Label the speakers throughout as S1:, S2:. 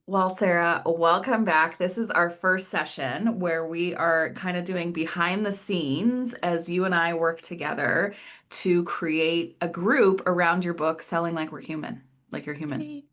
S1: Well, Sarah, welcome back. This is our first session where we are kind of doing behind the scenes as you and I work together to create a group around your book, Selling Like We're Human, like you're human.
S2: Yay.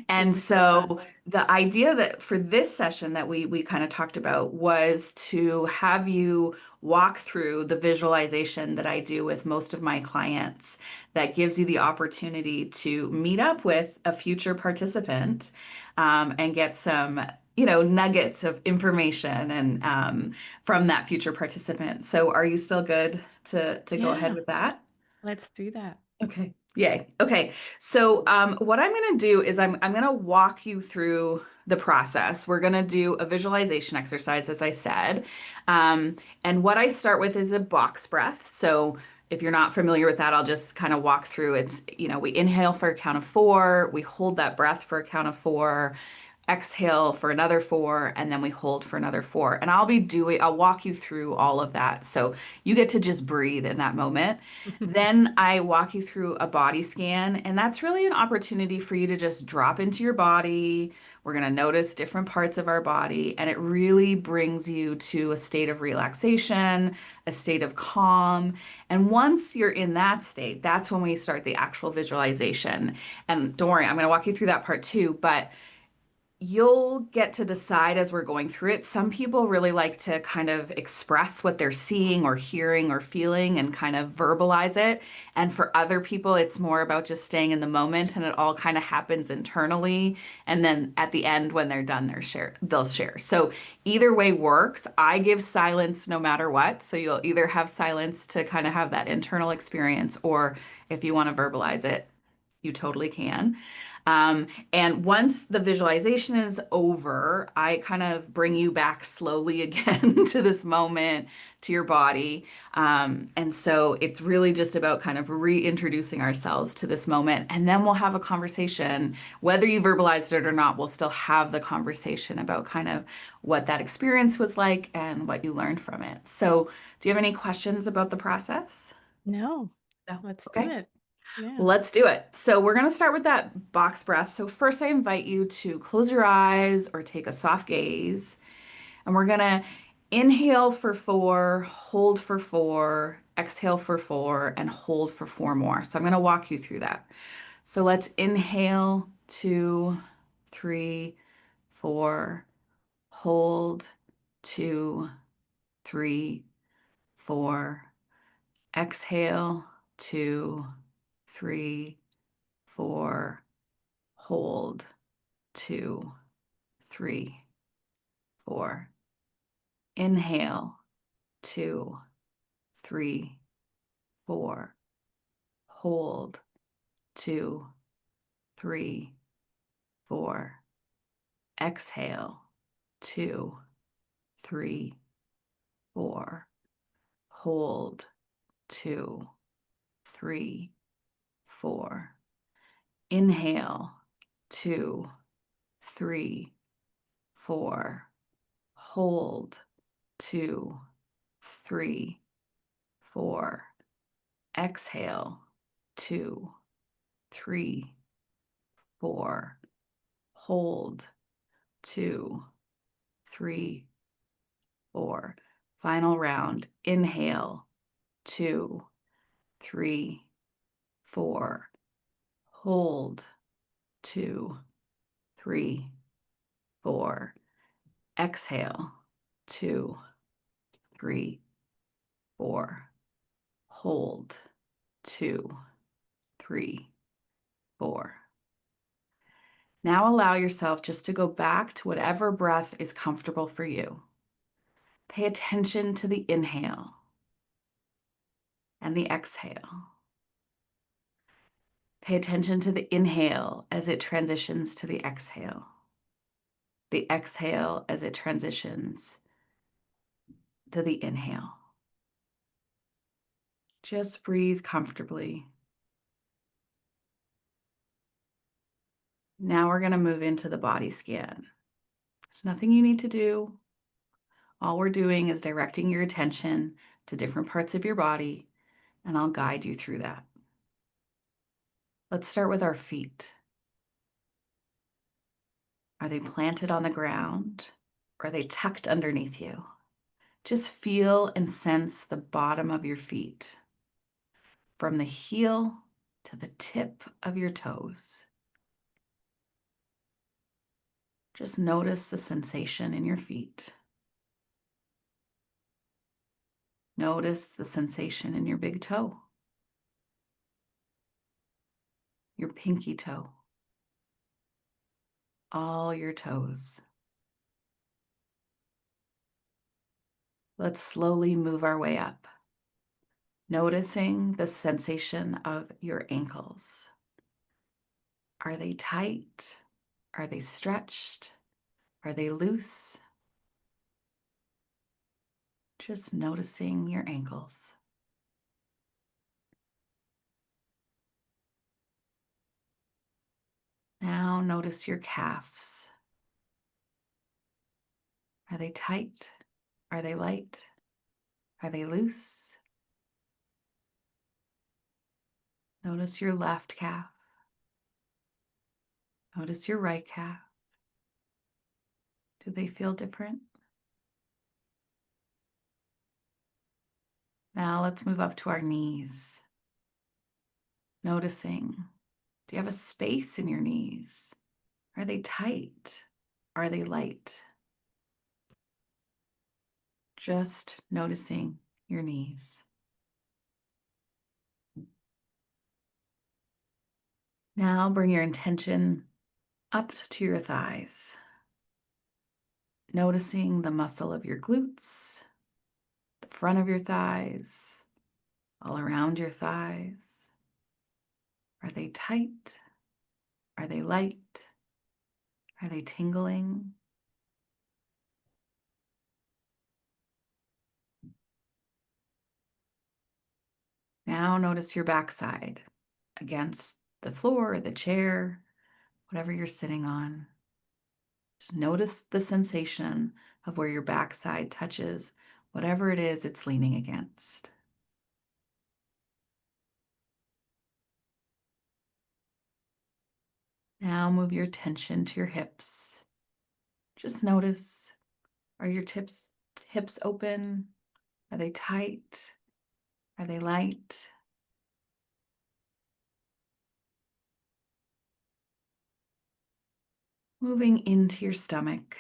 S1: And
S2: This is so fun.
S1: so the idea that for this session that we kind of talked about was to have you walk through the visualization that I do with most of my clients that gives you the opportunity to meet up with a future participant and get some, nuggets of information and from that future participant. So are you still good to go ahead
S2: Yeah,
S1: with that?
S2: let's do that.
S1: Okay. Yay. Okay. So what I'm going to do is I'm going to walk you through the process. We're going to do a visualization exercise, as I said. And what I start with is a box breath. So if you're not familiar with that, I'll just kind of walk through. We inhale for a count of four, we hold that breath for a count of four, exhale for another four, and then we hold for another four. And I'll walk you through all of that. So you get to just breathe in that moment. Then I walk you through a body scan, and that's really an opportunity for you to just drop into your body. We're going to notice different parts of our body, and it really brings you to a state of relaxation, a state of calm. And once you're in that state, that's when we start the actual visualization. And don't worry, I'm going to walk you through that part too, but you'll get to decide as we're going through it. Some people really like to kind of express what they're seeing or hearing or feeling and kind of verbalize it. And for other people, it's more about just staying in the moment and it all kind of happens internally. And then at the end, when they're done, they'll share. So either way works. I give silence no matter what. So you'll either have silence to kind of have that internal experience, or if you want to verbalize it, you totally can. And once the visualization is over, I kind of bring you back slowly again to this moment, to your body. And so it's really just about kind of reintroducing ourselves to this moment. And then we'll have a conversation. Whether you verbalized it or not, we'll still have the conversation about kind of what that experience was like and what you learned from it. So, do you have any questions about the process?
S2: No,
S1: No.
S2: let's do
S1: Okay.
S2: it. Yeah.
S1: Let's do it. So we're going to start with that box breath. So first I invite you to close your eyes or take a soft gaze. And we're going to inhale for four, hold for four, exhale for four, and hold for four more. So I'm going to walk you through that. So let's inhale, two, three, four, hold, two, three, four, exhale, two, three, four, hold, two, three, four. Inhale, two, three, four. Hold, two, three, four. Exhale, two, three, four. Hold, two, three, four. Inhale, two, three, four. Hold, two, three, four. Exhale, two, three, four. Hold, two, three, four. Final round. Inhale, two, three, four. Hold, two, three, four. Exhale, two, three, four. Hold, two, three, four. Now allow yourself just to go back to whatever breath is comfortable for you. Pay attention to the inhale and the exhale. Pay attention to the inhale as it transitions to the exhale as it transitions to the inhale. Just breathe comfortably. Now we're going to move into the body scan. There's nothing you need to do. All we're doing is directing your attention to different parts of your body, and I'll guide you through that. Let's start with our feet. Are they planted on the ground? Or are they tucked underneath you? Just feel and sense the bottom of your feet, from the heel to the tip of your toes. Just notice the sensation in your feet. Notice the sensation in your big toe, your pinky toe, all your toes. Let's slowly move our way up, noticing the sensation of your ankles. Are they tight? Are they stretched? Are they loose? Just noticing your ankles. Now notice your calves. Are they tight? Are they light? Are they loose? Notice your left calf. Notice your right calf. Do they feel different? Now let's move up to our knees. Noticing, do you have a space in your knees? Are they tight? Are they light? Just noticing your knees. Now bring your intention up to your thighs, noticing the muscle of your glutes, the front of your thighs, all around your thighs. Are they tight? Are they light? Are they tingling? Now notice your backside against the floor or the chair, whatever you're sitting on. Just notice the sensation of where your backside touches whatever it is it's leaning against. Now move your attention to your hips. Just notice, are your hips open? Are they tight? Are they light? Moving into your stomach,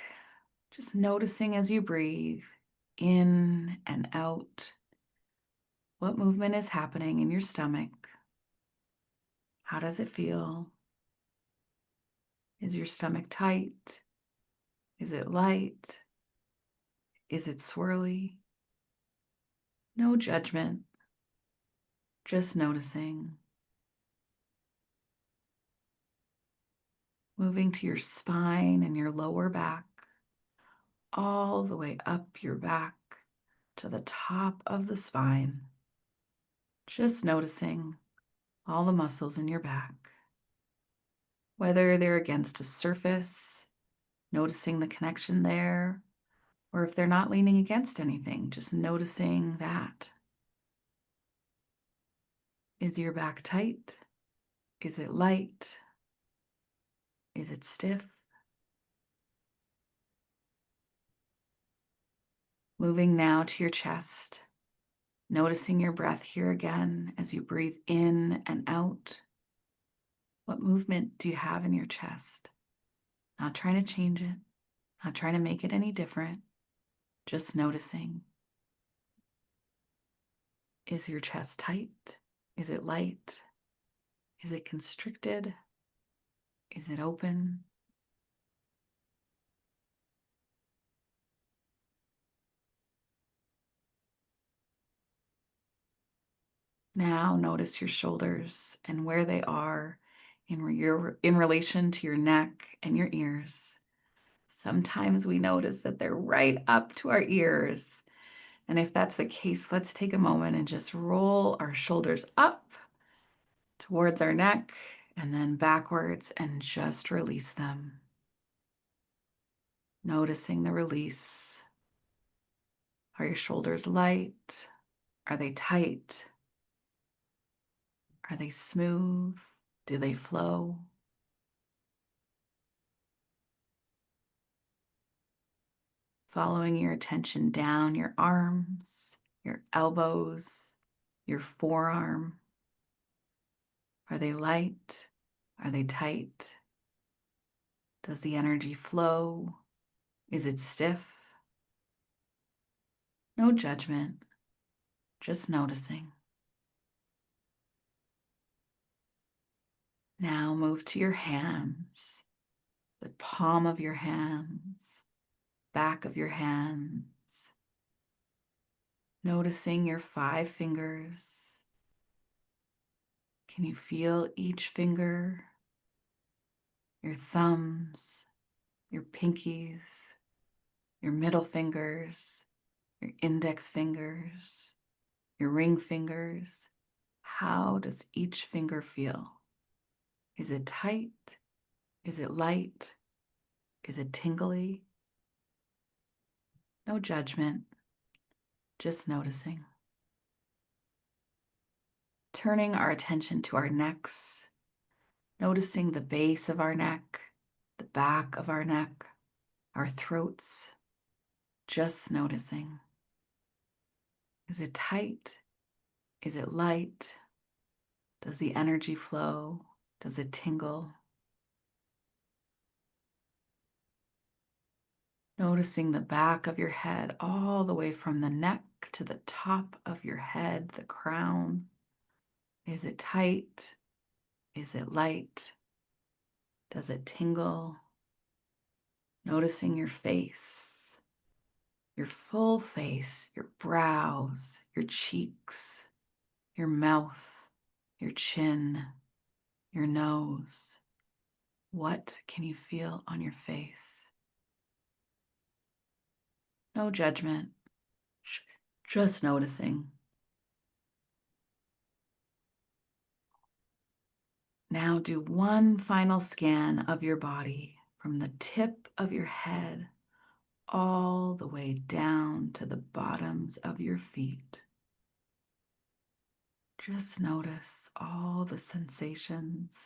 S1: just noticing as you breathe in and out, what movement is happening in your stomach? How does it feel? Is your stomach tight? Is it light? Is it swirly? No judgment, just noticing. Moving to your spine and your lower back, all the way up your back to the top of the spine. Just noticing all the muscles in your back. Whether they're against a surface, noticing the connection there, or if they're not leaning against anything, just noticing that. Is your back tight? Is it light? Is it stiff? Moving now to your chest, noticing your breath here again as you breathe in and out. What movement do you have in your chest? Not trying to change it, not trying to make it any different, just noticing. Is your chest tight? Is it light? Is it constricted? Is it open? Now notice your shoulders and where they are in relation to your neck and your ears. Sometimes we notice that they're right up to our ears. And if that's the case, let's take a moment and just roll our shoulders up towards our neck and then backwards and just release them. Noticing the release. Are your shoulders light? Are they tight? Are they smooth? Do they flow? Following your attention down your arms, your elbows, your forearm. Are they light? Are they tight? Does the energy flow? Is it stiff? No judgment, just noticing. Now move to your hands, the palm of your hands, back of your hands, noticing your 5 fingers. Can you feel each finger? Your thumbs, your pinkies, your middle fingers, your index fingers, your ring fingers. How does each finger feel? Is it tight? Is it light? Is it tingly? No judgment, just noticing. Turning our attention to our necks, noticing the base of our neck, the back of our neck, our throats, just noticing. Is it tight? Is it light? Does the energy flow? Does it tingle? Noticing the back of your head all the way from the neck to the top of your head, the crown. Is it tight? Is it light? Does it tingle? Noticing your face, your full face, your brows, your cheeks, your mouth, your chin, your nose. What can you feel on your face? No judgment, just noticing. Now do one final scan of your body from the tip of your head all the way down to the bottoms of your feet. Just notice all the sensations.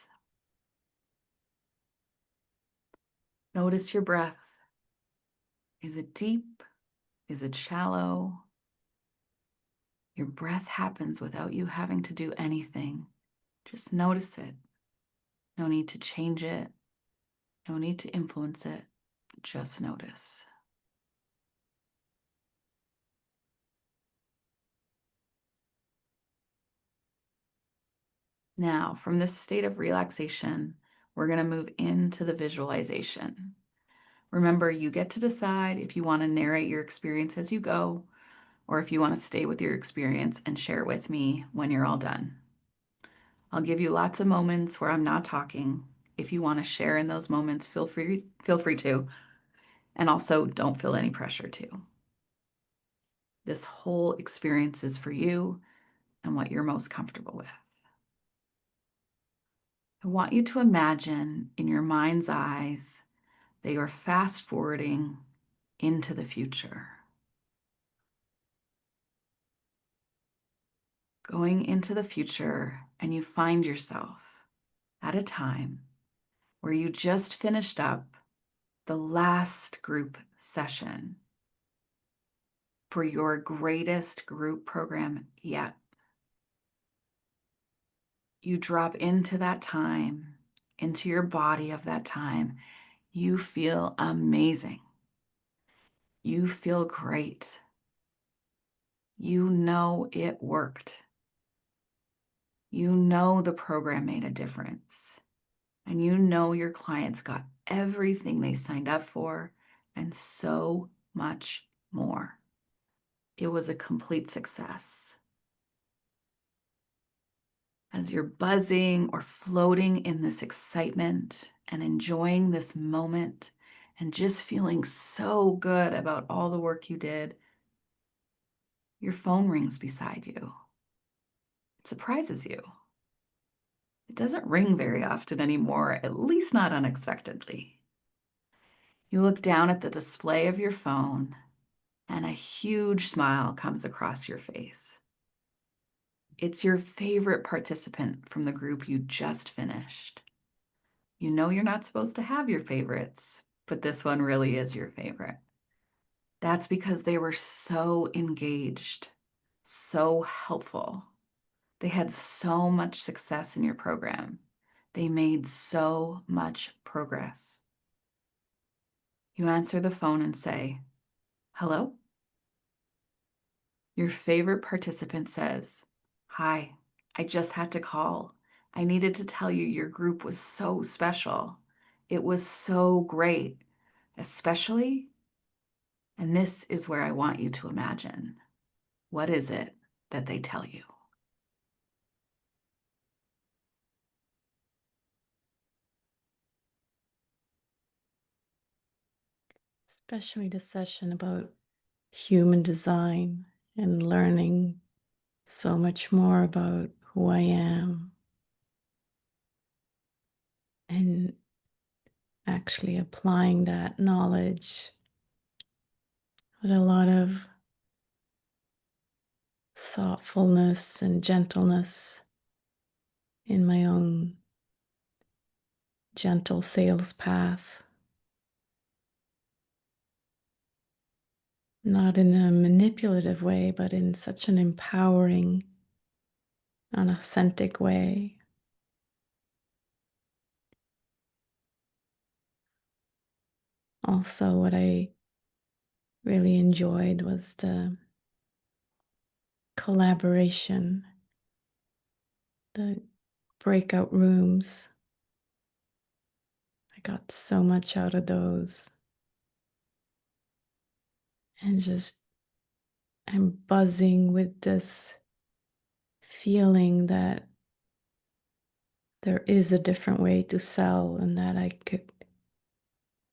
S1: Notice your breath. Is it deep? Is it shallow? Your breath happens without you having to do anything. Just notice it. No need to change it. No need to influence it. Just notice. Now, from this state of relaxation, we're going to move into the visualization. Remember, you get to decide if you want to narrate your experience as you go, or if you want to stay with your experience and share it with me when you're all done. I'll give you lots of moments where I'm not talking. If you want to share in those moments, feel free to. And also, don't feel any pressure to. This whole experience is for you and what you're most comfortable with. I want you to imagine in your mind's eyes that you're fast forwarding into the future. Going into the future, and you find yourself at a time where you just finished up the last group session for your greatest group program yet. You drop into that time, into your body of that time. You feel amazing. You feel great. You know it worked. You know the program made a difference. And you know your clients got everything they signed up for and so much more. It was a complete success. As you're buzzing or floating in this excitement and enjoying this moment and just feeling so good about all the work you did, your phone rings beside you. It surprises you. It doesn't ring very often anymore, at least not unexpectedly. You look down at the display of your phone and a huge smile comes across your face. It's your favorite participant from the group you just finished. You know you're not supposed to have your favorites, but this one really is your favorite. That's because they were so engaged, so helpful. They had so much success in your program. They made so much progress. You answer the phone and say, "Hello?" Your favorite participant says, "Hi, I just had to call. I needed to tell you your group was so special. It was so great, especially," and this is where I want you to imagine. What is it that they tell you?
S2: Especially the session about human design and learning so much more about who I am and actually applying that knowledge with a lot of thoughtfulness and gentleness in my own gentle sales path. Not in a manipulative way, but in such an empowering, an authentic way. Also, what I really enjoyed was the collaboration, the breakout rooms. I got so much out of those. And just, I'm buzzing with this feeling that there is a different way to sell and that I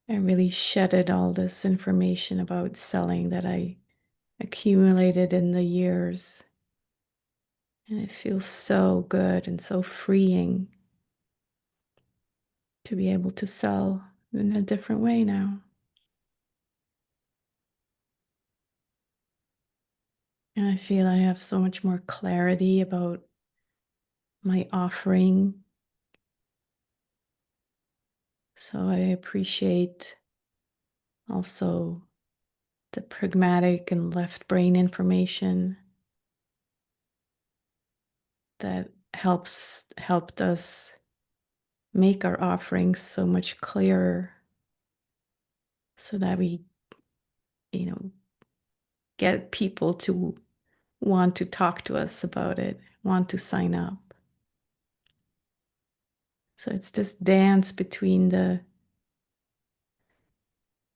S2: really shedded all this information about selling that I accumulated in the years. And it feels so good and so freeing to be able to sell in a different way now. And I feel I have so much more clarity about my offering. So I appreciate also the pragmatic and left brain information that helped us make our offerings so much clearer so that we, you know, get people to want to talk to us about it, want to sign up. So it's this dance between the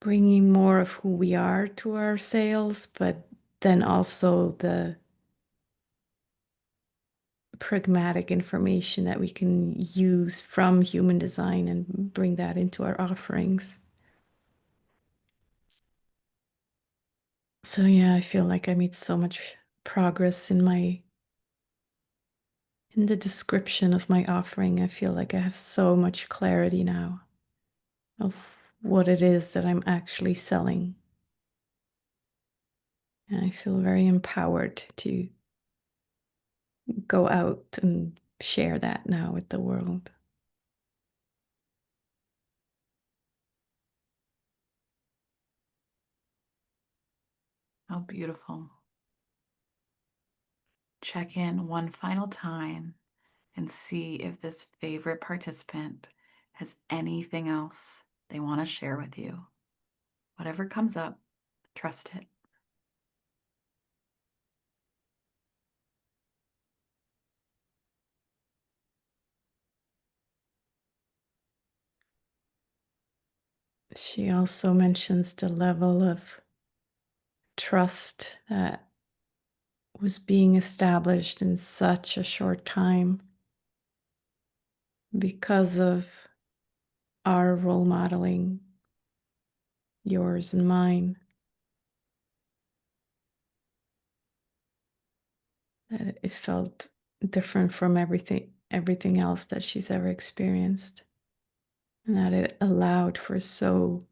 S2: bringing more of who we are to our sales, but then also the pragmatic information that we can use from human design and bring that into our offerings. So yeah, I feel like I made so much progress in the description of my offering. I feel like I have so much clarity now of what it is that I'm actually selling. And I feel very empowered to go out and share that now with the world.
S1: How beautiful. Check in one final time and see if this favorite participant has anything else they want to share with you. Whatever comes up, trust it.
S2: She also mentions the level of trust that was being established in such a short time because of our role modeling, yours and mine, that it felt different from everything else that she's ever experienced, and that it allowed for so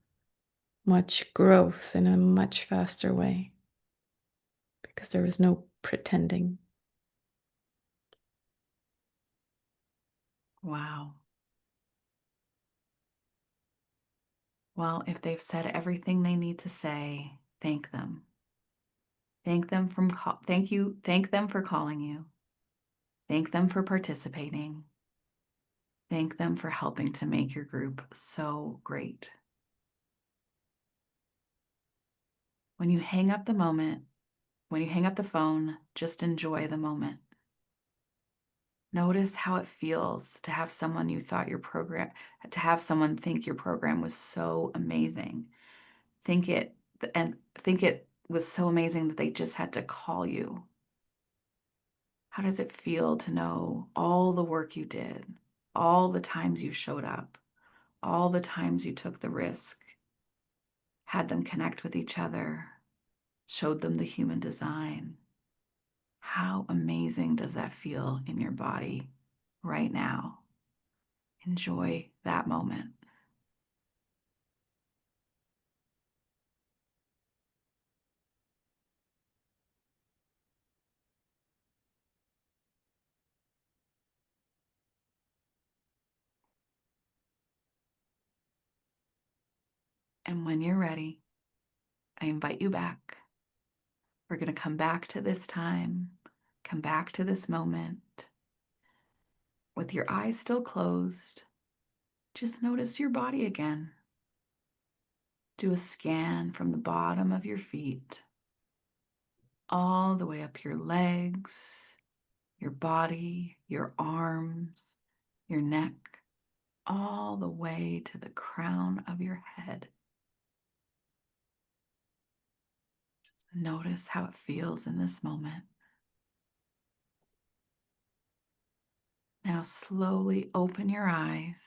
S2: much growth in a much faster way because there was no pretending.
S1: Wow. Well, if they've said everything they need to say, Thank them. Thank them from thank you. Thank them for calling you. Thank them for participating. Thank them for helping to make your group so great. When you hang up the moment, when you hang up the phone, just enjoy the moment. Notice how it feels to have someone you thought your program, to have someone think your program was so amazing. Think it and think it was so amazing that they just had to call you. How does it feel to know all the work you did, all the times you showed up, all the times you took the risk, had them connect with each other, showed them the human design? How amazing does that feel in your body right now? Enjoy that moment. And when you're ready, I invite you back. We're going to come back to this time, come back to this moment with your eyes still closed. Just notice your body again. Do a scan from the bottom of your feet all the way up your legs, your body, your arms, your neck, all the way to the crown of your head. Notice how it feels in this moment. Now slowly open your eyes.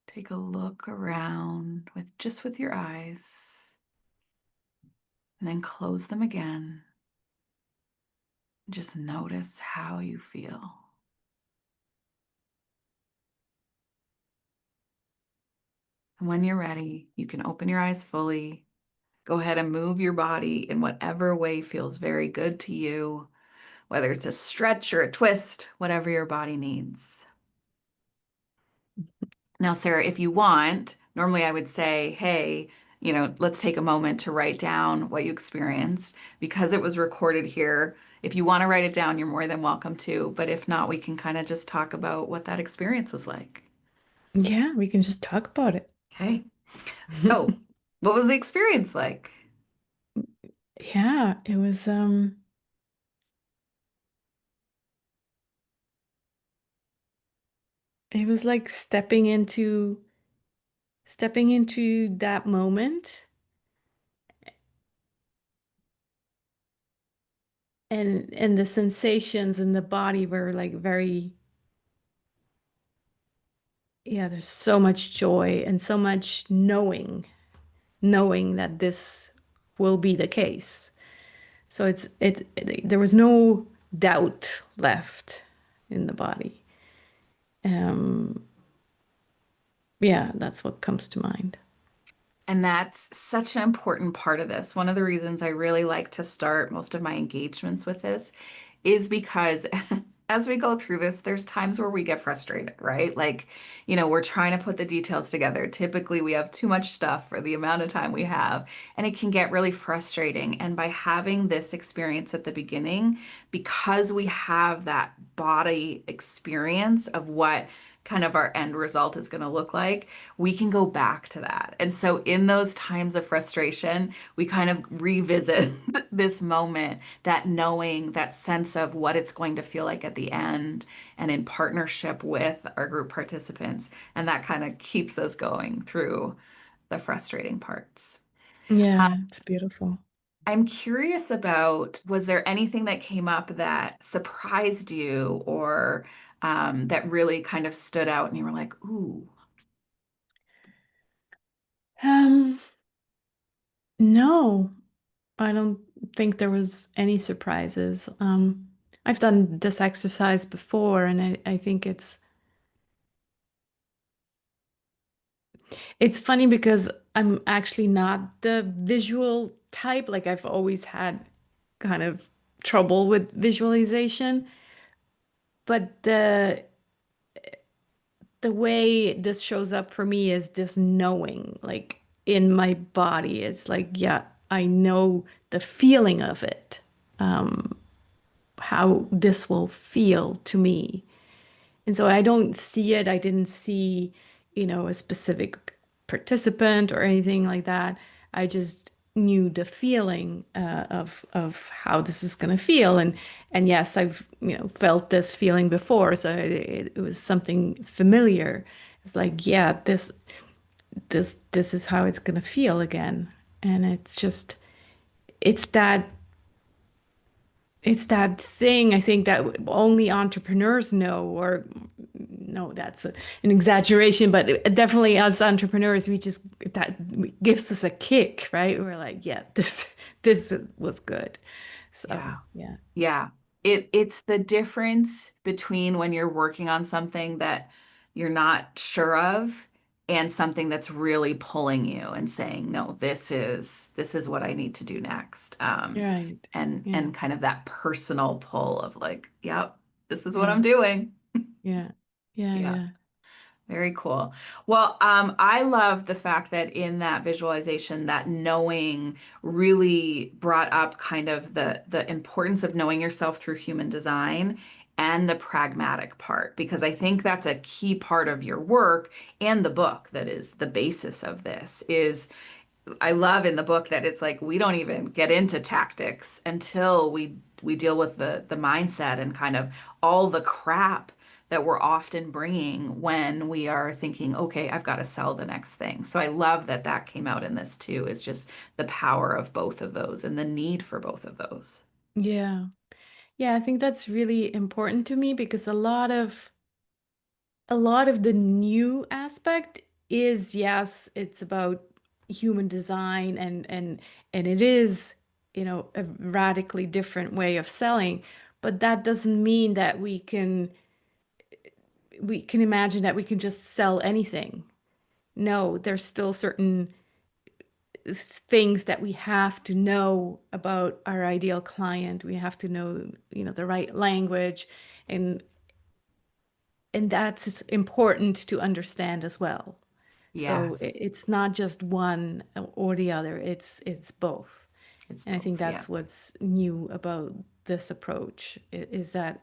S1: Take a look around with your eyes, and then close them again. Just notice how you feel. And when you're ready, you can open your eyes fully. Go ahead and move your body in whatever way feels very good to you, whether it's a stretch or a twist, whatever your body needs. Now, Sarah, if you want, normally I would say, hey, let's take a moment to write down what you experienced. Because it was recorded here, if you want to write it down, you're more than welcome to. But if not, we can kind of just talk about what that experience was like.
S2: Yeah, we can just talk about it.
S1: Okay. So, what was the experience like?
S2: Yeah, it was like stepping into that moment, and the sensations in the body were like very, yeah, there's so much joy and so much knowing that this will be the case. So there was no doubt left in the body. Um, yeah, that's what comes to mind.
S1: And that's such an important part of this. One of the reasons I really like to start most of my engagements with this is because as we go through this, there's times where we get frustrated, right? Like, we're trying to put the details together. Typically, we have too much stuff for the amount of time we have, and it can get really frustrating. And by having this experience at the beginning, because we have that body experience of what kind of our end result is going to look like, we can go back to that. And so in those times of frustration, we kind of revisit this moment, that knowing, that sense of what it's going to feel like at the end, and in partnership with our group participants. And that kind of keeps us going through the frustrating parts.
S2: Yeah, it's beautiful.
S1: I'm curious about, was there anything that came up that surprised you, or that really kind of stood out and you were like, ooh?
S2: Um, no, I don't think there was any surprises. I've done this exercise before, and I think it's funny because I'm actually not the visual type. Like I've always had kind of trouble with visualization, but the way this shows up for me is this knowing, like in my body. It's like, yeah, I know the feeling of it, um, how this will feel to me. And so I don't see it. I didn't see, a specific participant or anything like that. I just knew the feeling of how this is going to feel. And yes, I've, felt this feeling before. So it was something familiar. It's like, yeah, this is how it's going to feel again. And it's that it's that thing I think that only entrepreneurs know, or no, that's an exaggeration, but definitely as entrepreneurs, we just that gives us a kick, right? We're like, yeah, this was good. So
S1: Yeah.
S2: yeah,
S1: Yeah. It's the difference between when you're working on something that you're not sure of and something that's really pulling you and saying, no, this is what I need to do next.
S2: right, yeah,
S1: And kind of that personal pull of like, yep, this is what
S2: yeah,
S1: I'm doing.
S2: yeah, yeah,
S1: Yeah.
S2: yeah,
S1: Very cool. Well, I love the fact that in that visualization, that knowing really brought up kind of the importance of knowing yourself through human design and the pragmatic part, because I think that's a key part of your work and the book that is the basis of this is I love in the book that it's like we don't even get into tactics until we deal with the mindset and kind of all the crap that we're often bringing when we are thinking, okay, I've got to sell the next thing. So I love that that came out in this too, is just the power of both of those and the need for both of those.
S2: yeah, yeah. I think that's really important to me because a lot of the new aspect is, yes, it's about human design and it is, a radically different way of selling, but that doesn't mean that we can imagine that we can just sell anything. No, there's still certain things that we have to know about our ideal client. We have to know, the right language, and that's important to understand as well. So
S1: Yes,
S2: it's not just one or the other, it's both.
S1: it's
S2: And I think
S1: both. Yeah.
S2: that's what's new about this approach is that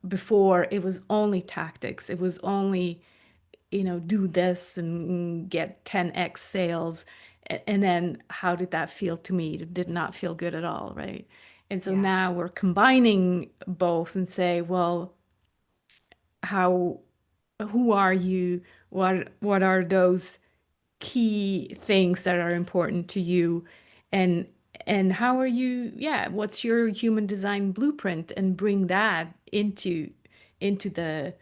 S2: before it was only tactics. It was only, do this and get 10x sales. And then how did that feel to me? It did not feel good at all, right? And so
S1: Yeah.
S2: now we're combining both and say, well, how who are you? What are those key things that are important to you? And how are you, yeah, what's your human design blueprint? And bring that into the,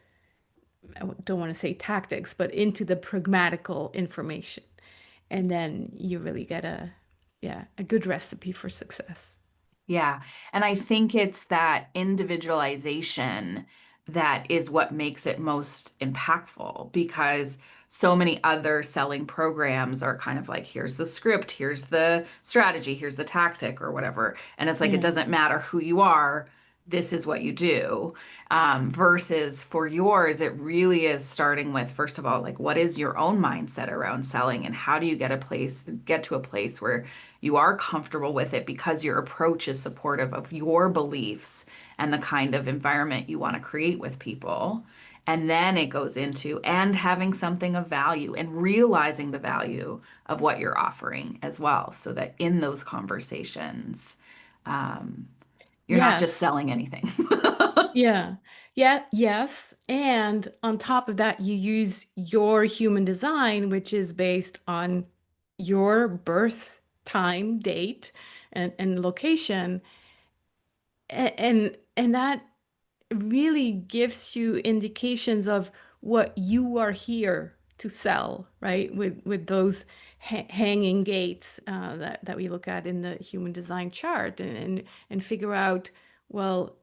S2: I don't want to say tactics, but into the pragmatical information. And then you really get a good recipe for success.
S1: Yeah. And I think it's that individualization that is what makes it most impactful because so many other selling programs are kind of like, here's the script, here's the strategy, here's the tactic, or whatever. And it's like, it
S2: Yeah.
S1: doesn't matter who you are, this is what you do. Versus for yours, it really is starting with, first of all, like, what is your own mindset around selling and how do you get to a place where you are comfortable with it because your approach is supportive of your beliefs and the kind of environment you want to create with people. And then it goes into and having something of value and realizing the value of what you're offering as well, so that in those conversations, um, you're not just
S2: Yes.
S1: selling anything.
S2: Yeah. Yeah. Yes. And on top of that, you use your human design, which is based on your birth time, date, and location. And that really gives you indications of what you are here to sell, right? With those hanging gates that we look at in the human design chart, and figure out, well,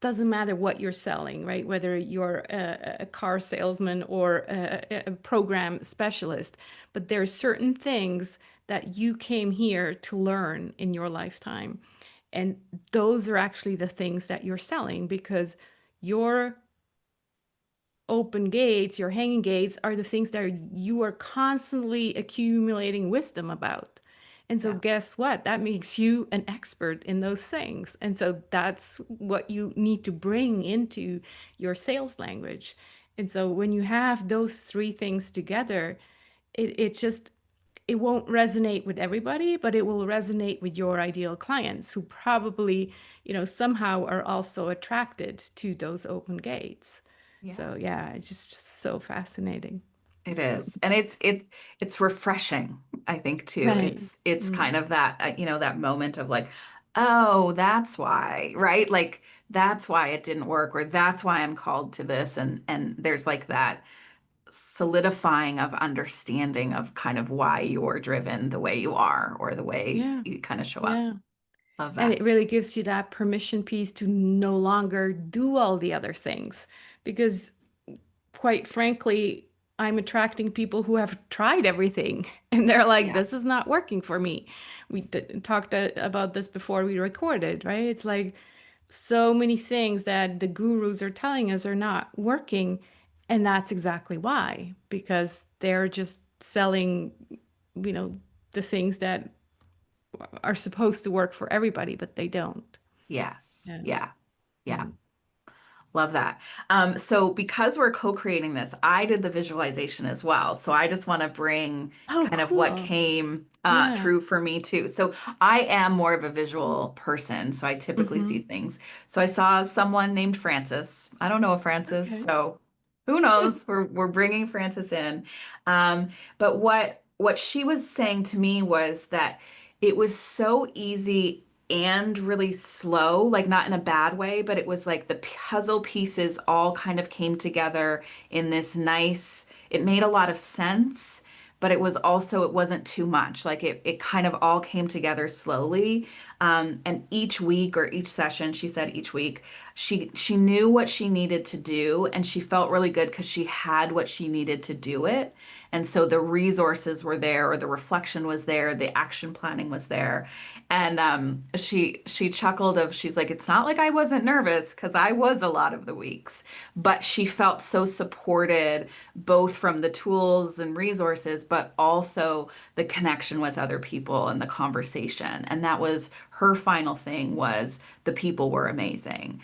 S2: doesn't matter what you're selling, right? Whether you're a car salesman or a program specialist, but there are certain things that you came here to learn in your lifetime. And those are actually the things that you're selling because your open gates, your hanging gates, are the things that you are constantly accumulating wisdom about. And so,
S1: Yeah.
S2: guess what? That makes you an expert in those things. And so, that's what you need to bring into your sales language. And so, when you have those three things together, it just it won't resonate with everybody, but it will resonate with your ideal clients who probably, somehow are also attracted to those open gates.
S1: Yeah.
S2: So yeah, it's just so fascinating.
S1: It is. And it's refreshing, I think too.
S2: Right.
S1: It's
S2: Mm.
S1: kind of that that moment of like, oh, that's why, right? Like that's why it didn't work or that's why I'm called to this and there's like that solidifying of understanding of kind of why you're driven the way you are or the way
S2: Yeah.
S1: you kind of show up.
S2: Yeah.
S1: Love
S2: And
S1: that.
S2: it really gives you that permission piece to no longer do all the other things because quite frankly, I'm attracting people who have tried everything and they're like,
S1: Yeah.
S2: this is not working for me. We talked about this before we recorded, right? It's like so many things that the gurus are telling us are not working. And that's exactly why, because they're just selling, you know, the things that are supposed to work for everybody, but they don't.
S1: Yes.
S2: Yeah.
S1: Yeah. Yeah.
S2: Mm.
S1: Love that. So because we're co-creating this, I did the visualization as well. So I just want to bring
S2: Oh,
S1: kind of what
S2: cool.
S1: came
S2: Yeah.
S1: true for me too. So I am more of a visual person, so I typically see
S2: Hmm.
S1: things. So I saw someone named Francis. I don't know a Francis,
S2: Okay.
S1: so who knows? We're bringing Francis in. But what she was saying to me was that it was so easy and really slow, like not in a bad way, but it was like the puzzle pieces all kind of came together in this nice, it made a lot of sense, but it was also, it wasn't too much. Like it kind of all came together slowly. And each week or each session, she said each week, she knew what she needed to do and she felt really good because she had what she needed to do it. And so the resources were there or the reflection was there, the action planning was there. And she chuckled of she's like, it's not like I wasn't nervous because I was a lot of the weeks, but she felt so supported both from the tools and resources, but also the connection with other people and the conversation. And that was her final thing was the people were amazing.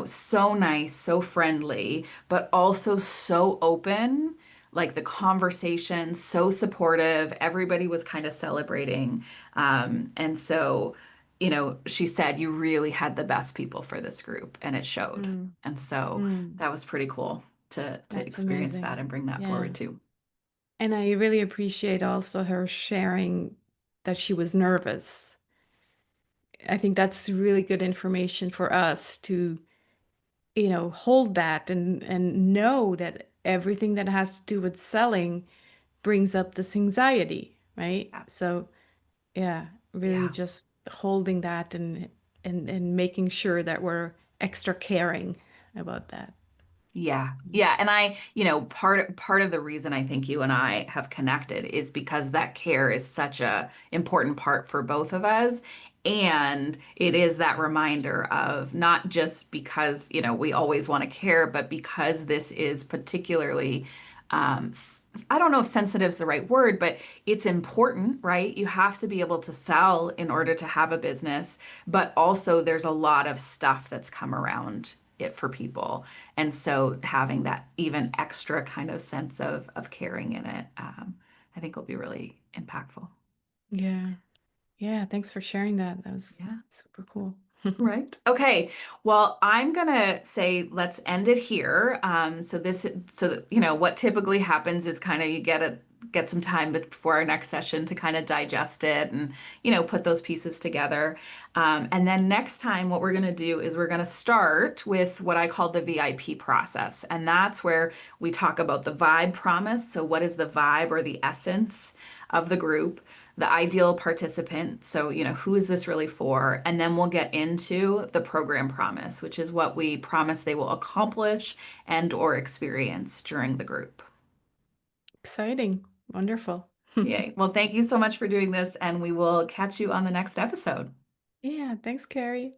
S1: So nice, so friendly, but also so open, like the conversation, so supportive. Everybody was kind of celebrating. And so, she said, you really had the best people for this group, and it showed.
S2: Mm.
S1: And so
S2: Mm.
S1: that was pretty cool to
S2: That's
S1: experience that
S2: amazing.
S1: and bring that
S2: Yeah.
S1: forward too.
S2: And I really appreciate also her sharing that she was nervous. I think that's really good information for us to, hold that and know that everything that has to do with selling brings up this anxiety, right?
S1: Yes.
S2: So, yeah, really
S1: Yeah.
S2: just holding that and making sure that we're extra caring about that.
S1: Yeah. Yeah. And part of the reason I think you and I have connected is because that care is such a important part for both of us. And it is that reminder of not just because, we always want to care, but because this is particularly, I don't know if sensitive is the right word, but it's important, right? You have to be able to sell in order to have a business, but also there's a lot of stuff that's come around it for people. And so having that even extra kind of sense of caring in it, I think will be really impactful.
S2: Yeah. Yeah, thanks for sharing that. That was
S1: Yeah.
S2: super cool.
S1: Right. Okay. Well, I'm gonna say let's end it here. So that, what typically happens is kind of you get some time before our next session to kind of digest it and put those pieces together. And then next time, what we're gonna do is we're gonna start with what I call the VIP process, and that's where we talk about the vibe promise. So what is the vibe or the essence of the group? The ideal participant. So, who is this really for? And then we'll get into the program promise, which is what we promise they will accomplish and or experience during the group.
S2: Exciting. Wonderful.
S1: Yay. Well, thank you so much for doing this, and we will catch you on the next episode.
S2: Yeah, thanks, Carrie.